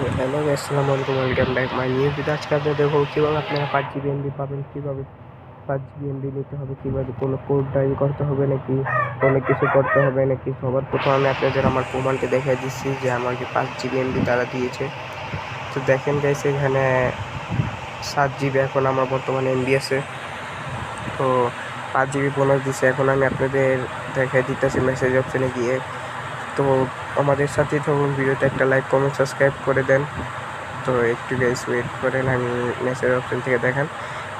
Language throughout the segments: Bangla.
হ্যালো আসসালামু আলাইকুম, welcome back my new video. আজকে আপনারা দেখো কীভাবে আপনারা 5 GB MB পাবেন, কীভাবে 5 GB MB নিতে হবে, কীভাবে কোনো কোড ডায়াল করতে হবে নাকি অনেক কিছু করতে হবে নাকি। সবার প্রথমে আমি আপনাদের আমার প্রমাণটি দেখিয়ে দিচ্ছি যে আমাকে 5 GB MB তারা দিয়েছে। তো দেখেন গাইস, এখানে 7 GB এখন আমার বর্তমানে এমবি আছে। তো 5 GB বোনাস দিচ্ছে। এখন আমি আপনাদের দেখাই দিতেছি মেসেজ অপশানে গিয়ে। তো আমাদের সাথে থাকুন, ভিডিওতে একটা লাইক কমেন্ট সাবস্ক্রাইব করে দেন। তো একটু গাইস ওয়েট করেন, আমি মেসেজ অপশন থেকে দেখান।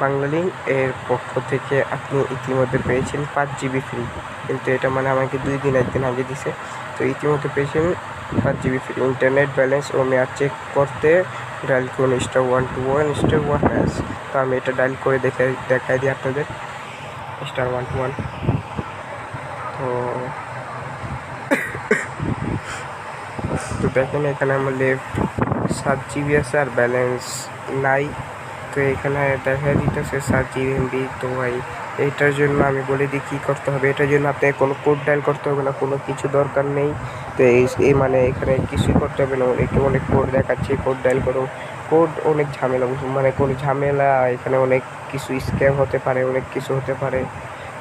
বাংলালিংক এর পক্ষ থেকে আপনি ইতিমধ্যে পেয়েছেন 5 GB ফ্রি, কিন্তু এটা মানে আমাকে 2 দিন 1 দিন আগে দিছে। তো ইতিমধ্যে পেয়েছেন 5 GB ফ্রি। ইন্টারনেট ব্যালেন্স ও মেয়াদ চেক করতে ডায়াল করুন *121*1#। তো আমি এটা ডায়াল করে দেখাই দিই আপনাদের *121। তো দেখেন এখানে আমার লেফট 7 GB আছে আর ব্যালেন্স নাই। তো এখানে দেখা দিতেছে 7 GB MB। তো ভাই এইটার জন্য আমি বলে দিই কী করতে হবে। এটার জন্য আপনাকে কোনো কোড ডায়াল করতে হবে না, কোনো কিছু দরকার নেই। তো এই মানে এখানে কিছুই করতে হবে না। অনেক কোড দেখাচ্ছে, কোড ডায়াল করো। কোড অনেক ঝামেলা, মানে কোনো ঝামেলা, এখানে অনেক কিছু স্ক্যাম হতে পারে, অনেক কিছু হতে পারে।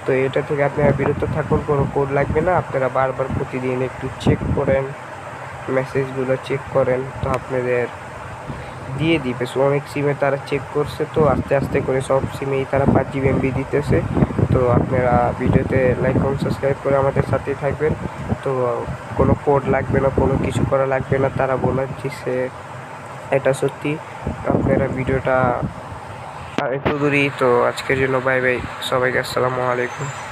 তো এটা থেকে আপনারা বিরত থাকুন, কোনো কোড লাগবে না। আপনারা বারবার প্রতিদিন একটু চেক করেন, মেসেজগুলো চেক করেন, তো আপনাদের দিয়ে দিবে। সো অনেক সিমে তারা চেক করছে, তো আস্তে আস্তে করে সব সিমেই তারা 5 GB MB দিতেছে। তো আপনারা ভিডিওতে লাইক কমেন্ট সাবস্ক্রাইব করে আমাদের সাথেই থাকবেন। তো কোনো কোড লাগবে না, কোনো কিছু করা লাগবে না, তারা বলে দিচ্ছে এটা সত্যি। আপনারা ভিডিওটা একটু দূরই। তো আজকের জন্য বাই বাই সবাইকে, আসসালামু আলাইকুম।